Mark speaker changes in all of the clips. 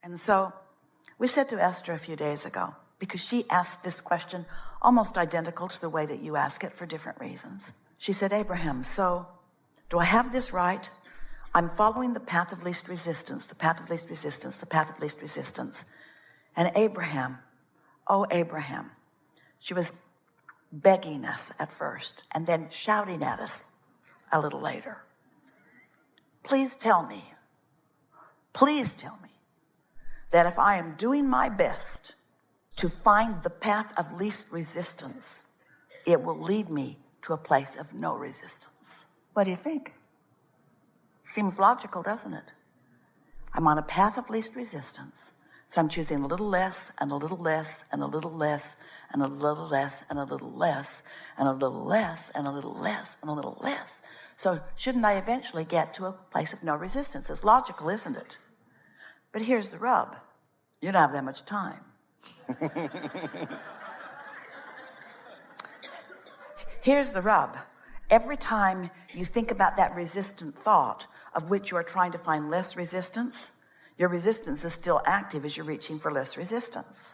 Speaker 1: And so we said to Esther a few days ago, because she asked this question almost identical to the way that you ask it for different reasons. She said, Abraham, so do I have this right? I'm following the path of least resistance, the path of least resistance, the path of least resistance. And Abraham, oh Abraham, she was begging us at first and then shouting at us a little later. Please tell me that if I am doing my best to find the path of least resistance, it will lead me to a place of no resistance. What do you think? Seems logical, doesn't it? I'm on a path of least resistance, so I'm choosing a little less and a little less and a little less and a little less and a little less and a little less and a little less and a little less. So shouldn't I eventually get to a place of no resistance? It's logical, isn't it? But here's the rub. You don't have that much time. Here's the rub. Every time you think about that resistant thought of which you are trying to find less resistance, your resistance is still active as you're reaching for less resistance.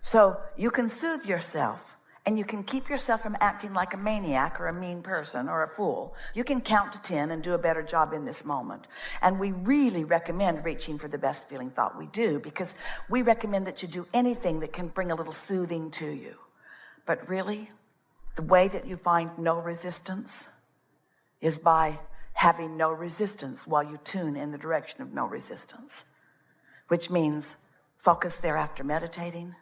Speaker 1: So you can soothe yourself and you can keep yourself from acting like a maniac or a mean person or a fool. You can count to 10 and do a better job in this moment. And we really recommend reaching for the best feeling thought we do, because we recommend that you do anything that can bring a little soothing to you. But really, the way that you find no resistance is by having no resistance while you tune in the direction of no resistance, which means focus there after meditating,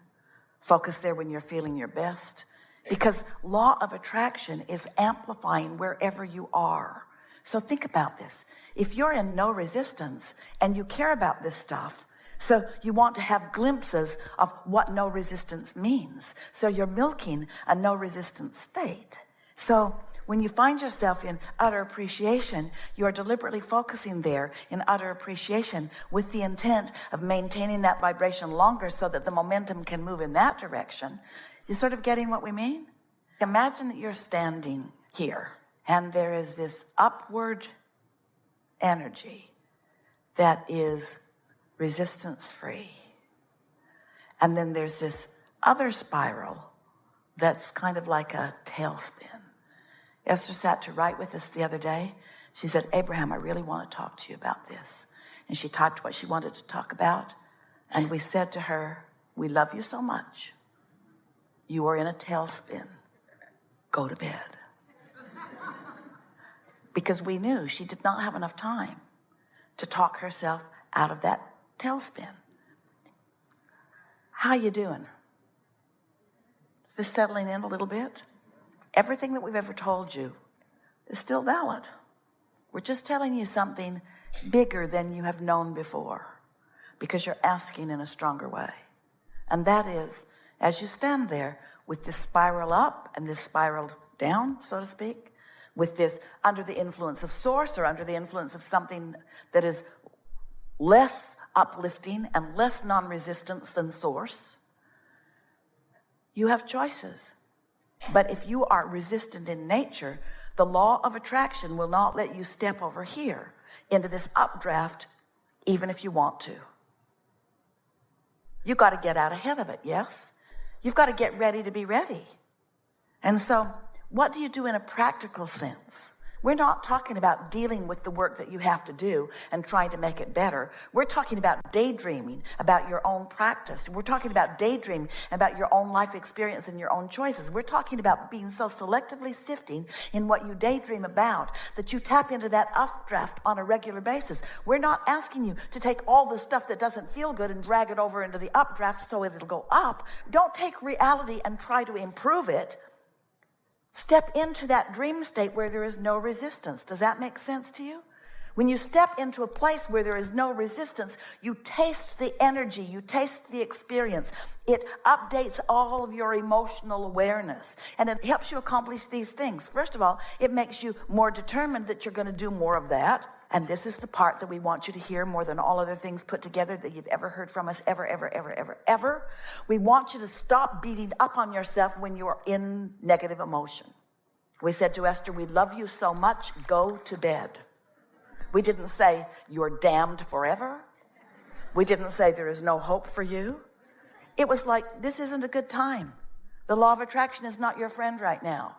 Speaker 1: focus there when you're feeling your best, because law of attraction is amplifying wherever you are. So think about this. If you're in no resistance and you care about this stuff, so you want to have glimpses of what no resistance means. So you're milking a no resistance state. So when you find yourself in utter appreciation, you are deliberately focusing there in utter appreciation with the intent of maintaining that vibration longer so that the momentum can move in that direction. You sort of getting what we mean? Imagine that you're standing here and there is this upward energy that is resistance-free. And then there's this other spiral that's kind of like a tailspin. Esther sat to write with us the other day. She said, Abraham, I really want to talk to you about this. And she typed what she wanted to talk about. And we said to her, we love you so much. You are in a tailspin. Go to bed. Because we knew she did not have enough time to talk herself out of that tailspin. How you doing? Is this settling in a little bit? Everything that we've ever told you is still valid. We're just telling you something bigger than you have known before, because you're asking in a stronger way. And that is, as you stand there with this spiral up and this spiral down, so to speak, with this under the influence of source or under the influence of something that is less uplifting and less non-resistance than source, you have choices. But if you are resistant in nature, the law of attraction will not let you step over here into this updraft, even if you want to. You've got to get out ahead of it, yes? You've got to get ready to be ready. And so, what do you do in a practical sense? We're not talking about dealing with the work that you have to do and trying to make it better. We're talking about daydreaming about your own practice. We're talking about daydreaming about your own life experience and your own choices. We're talking about being so selectively sifting in what you daydream about that you tap into that updraft on a regular basis. We're not asking you to take all the stuff that doesn't feel good and drag it over into the updraft so it'll go up. Don't take reality and try to improve it. Step into that dream state where there is no resistance. Does that make sense to you? When you step into a place where there is no resistance, you taste the energy, you taste the experience. It updates all of your emotional awareness, and it helps you accomplish these things. First of all, it makes you more determined that you're going to do more of that. And this is the part that we want you to hear more than all other things put together that you've ever heard from us, ever. We want you to stop beating up on yourself when you're in negative emotion. We said to Esther, we love you so much, go to bed. We didn't say, you're damned forever. We didn't say there is no hope for you. It was like, this isn't a good time. The law of attraction is not your friend right now.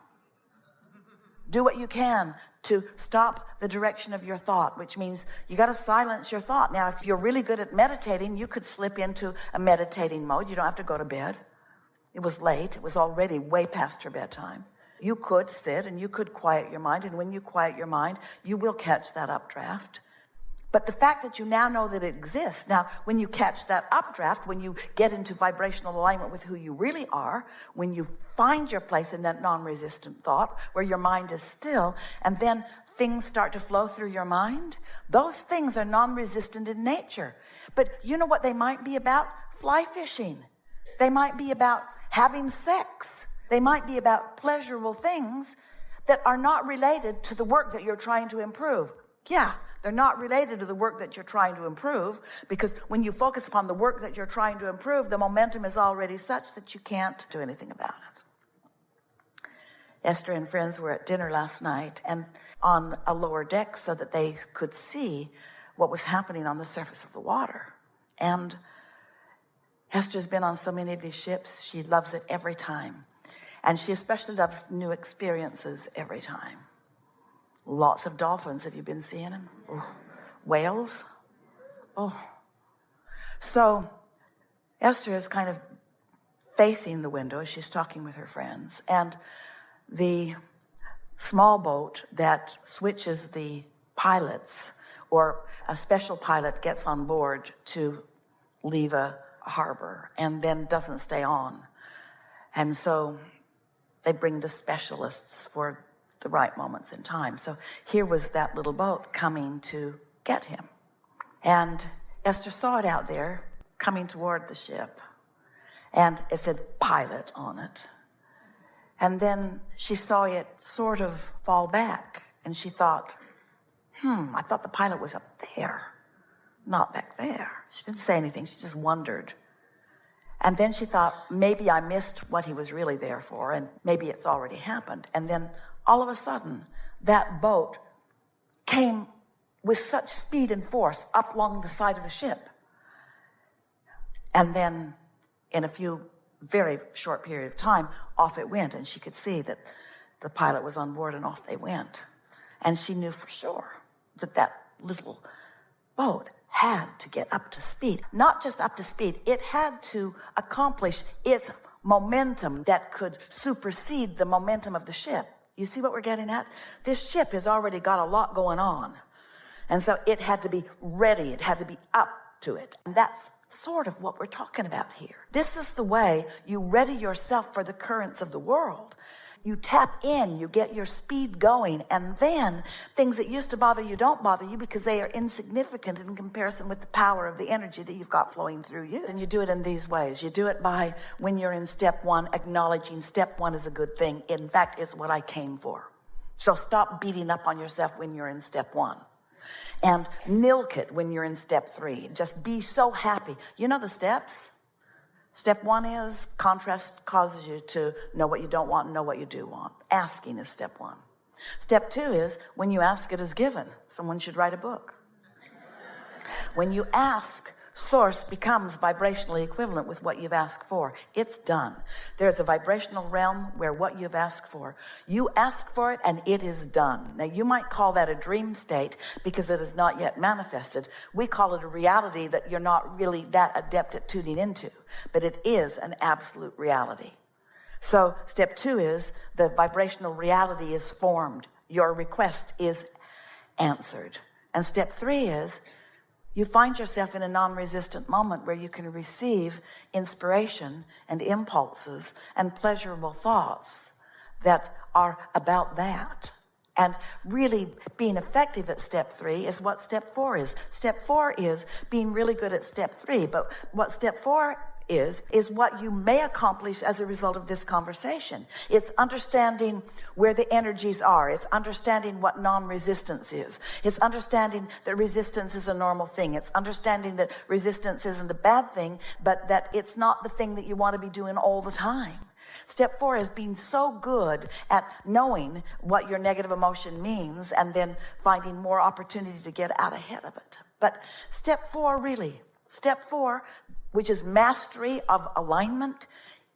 Speaker 1: Do what you can to stop the direction of your thought, which means you got to silence your thought. Now, if you're really good at meditating, you could slip into a meditating mode. You don't have to go to bed. It was late. It was already way past her bedtime. You could sit and you could quiet your mind. And when you quiet your mind, you will catch that updraft. But the fact that you now know that it exists, now when you catch that updraft, when you get into vibrational alignment with who you really are, when you find your place in that non-resistant thought where your mind is still, and then things start to flow through your mind, those things are non-resistant in nature. But you know what they might be about? Fly fishing. They might be about having sex. They might be about pleasurable things that are not related to the work that you're trying to improve. Yeah, they're not related to the work that you're trying to improve, because when you focus upon the work that you're trying to improve, the momentum is already such that you can't do anything about it. Esther and friends were at dinner last night and on a lower deck so that they could see what was happening on the surface of the water. And Esther's been on so many of these ships. She loves it every time. And she especially loves new experiences every time. Lots of dolphins. Have you been seeing them? Oh. Whales. Oh. So Esther is kind of facing the window as she's talking with her friends. And the small boat that switches the pilots, or a special pilot gets on board to leave a harbor and then doesn't stay on. And so they bring the specialists for the right moments in time. So here was that little boat coming to get him. And Esther saw it out there coming toward the ship. And it said pilot on it. And then she saw it sort of fall back. And she thought, I thought the pilot was up there, not back there. She didn't say anything. She just wondered. And then she thought, maybe I missed what he was really there for, and maybe it's already happened. And then all of a sudden, that boat came with such speed and force up along the side of the ship. And then in a very short period of time, off it went. And she could see that the pilot was on board, and off they went. And she knew for sure that that little boat had to get up to speed. Not just up to speed, it had to accomplish its momentum that could supersede the momentum of the ship. You see what we're getting at? This ship has already got a lot going on. And so it had to be ready. It had to be up to it. And that's sort of what we're talking about here. This is the way you ready yourself for the currents of the world. You tap in, you get your speed going, and then things that used to bother you don't bother you because they are insignificant in comparison with the power of the energy that you've got flowing through you. And you do it in these ways. You do it by, when you're in step one, acknowledging step one is a good thing. In fact, it's what I came for. So stop beating up on yourself when you're in step one. And milk it when you're in step three. Just be so happy. You know the steps? Step one is contrast causes you to know what you don't want and know what you do want. Asking is step one. Step two is when you ask, it is given. Someone should write a book. When you ask, source becomes vibrationally equivalent with what you've asked for. It's done. There's a vibrational realm where what you've asked for, you ask for it and it is done. Now you might call that a dream state because it is not yet manifested. We call it a reality that you're not really that adept at tuning into, but it is an absolute reality. So step two is the vibrational reality is formed. Your request is answered. And step three is you find yourself in a non-resistant moment where you can receive inspiration and impulses and pleasurable thoughts that are about that. And really being effective at step three is what step four is. Step four is being really good at step three. But what step four is what you may accomplish as a result of this conversation. It's understanding where the energies are. It's understanding what non-resistance is. It's understanding that resistance is a normal thing. It's understanding that resistance isn't a bad thing, but that it's not the thing that you want to be doing all the time. Step four is being so good at knowing what your negative emotion means and then finding more opportunity to get out ahead of it. But step four really Step 4, which is mastery of alignment,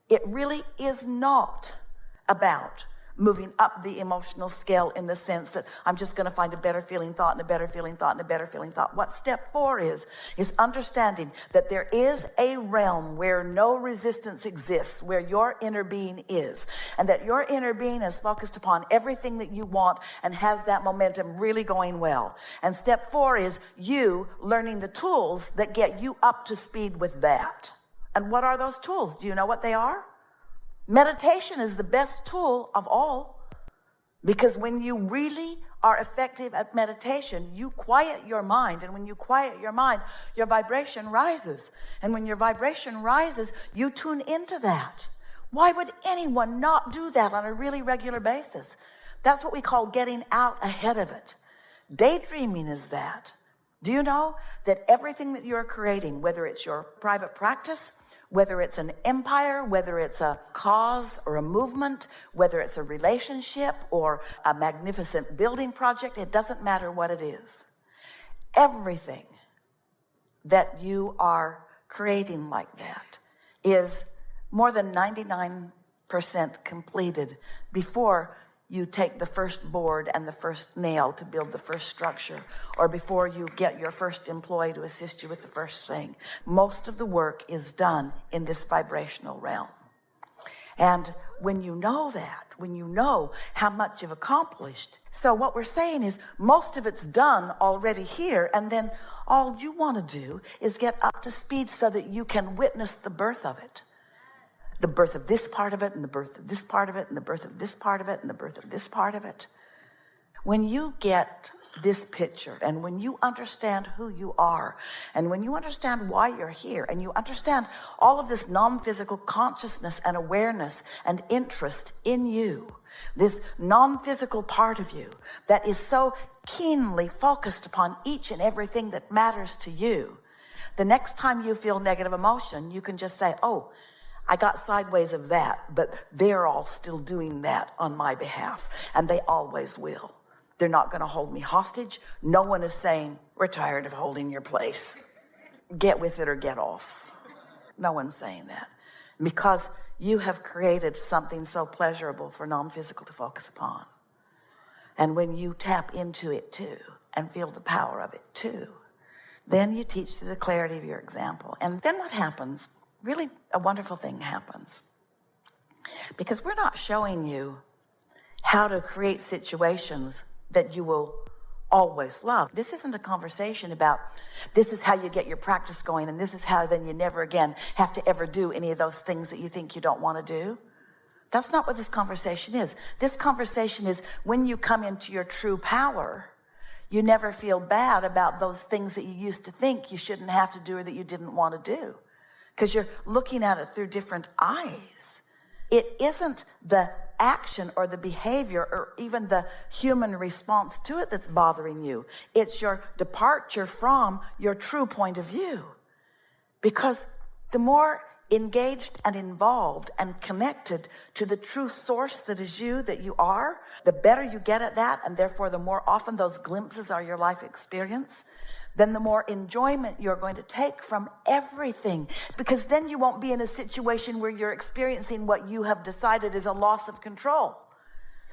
Speaker 1: it really is not about moving up the emotional scale in the sense that I'm just going to find a better feeling thought and a better feeling thought and a better feeling thought. What step 4 is understanding that there is a realm where no resistance exists, where your inner being is, and that your inner being is focused upon everything that you want and has that momentum really going well. And step 4 is you learning the tools that get you up to speed with that. And what are those tools? Do you know what they are? Meditation is the best tool of all, because when you really are effective at meditation, you quiet your mind. And when you quiet your mind, your vibration rises. And when your vibration rises, you tune into that. Why would anyone not do that on a really regular basis? That's what we call getting out ahead of it. Daydreaming is that. Do you know that everything that you're creating, whether it's your private practice, whether it's an empire, whether it's a cause or a movement, whether it's a relationship or a magnificent building project, it doesn't matter what it is. Everything that you are creating like that is more than 99% completed before you take the first board and the first nail to build the first structure, or before you get your first employee to assist you with the first thing. Most of the work is done in this vibrational realm. And when you know that, when you know how much you've accomplished, so what we're saying is most of it's done already here, and then all you want to do is get up to speed so that you can witness the birth of it. The birth of this part of it, and the birth of this part of it, and the birth of this part of it, and the birth of this part of it. When you get this picture, and when you understand who you are, and when you understand why you're here, and you understand all of this non-physical consciousness and awareness and interest in you, this non-physical part of you that is so keenly focused upon each and everything that matters to you, the next time you feel negative emotion, you can just say, oh, I got sideways of that, but they're all still doing that on my behalf, and they always will. They're not going to hold me hostage. No one is saying, we're tired of holding your place. Get with it or get off. No one's saying that, because you have created something so pleasurable for non-physical to focus upon. And when you tap into it too and feel the power of it too, then you teach through the clarity of your example. And then what happens? Really a wonderful thing happens, because we're not showing you how to create situations that you will always love. This isn't a conversation about this is how you get your practice going, and this is how then you never again have to ever do any of those things that you think you don't want to do. That's not what this conversation is. This conversation is when you come into your true power, you never feel bad about those things that you used to think you shouldn't have to do or that you didn't want to do, because you're looking at it through different eyes. It isn't the action or the behavior or even the human response to it that's bothering you. It's your departure from your true point of view. Because the more engaged and involved and connected to the true source that is you, that you are, the better you get at that, and therefore the more often those glimpses are your life experience, then the more enjoyment you're going to take from everything. Because then you won't be in a situation where you're experiencing what you have decided is a loss of control.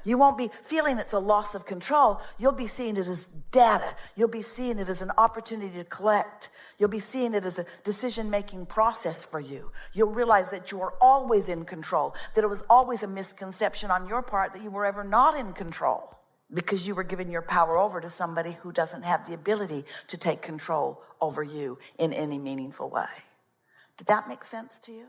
Speaker 1: You won't be feeling it's a loss of control. You'll be seeing it as data. You'll be seeing it as an opportunity to collect. You'll be seeing it as a decision-making process for you. You'll realize that you are always in control, that it was always a misconception on your part that you were ever not in control, because you were giving your power over to somebody who doesn't have the ability to take control over you in any meaningful way. Did that make sense to you?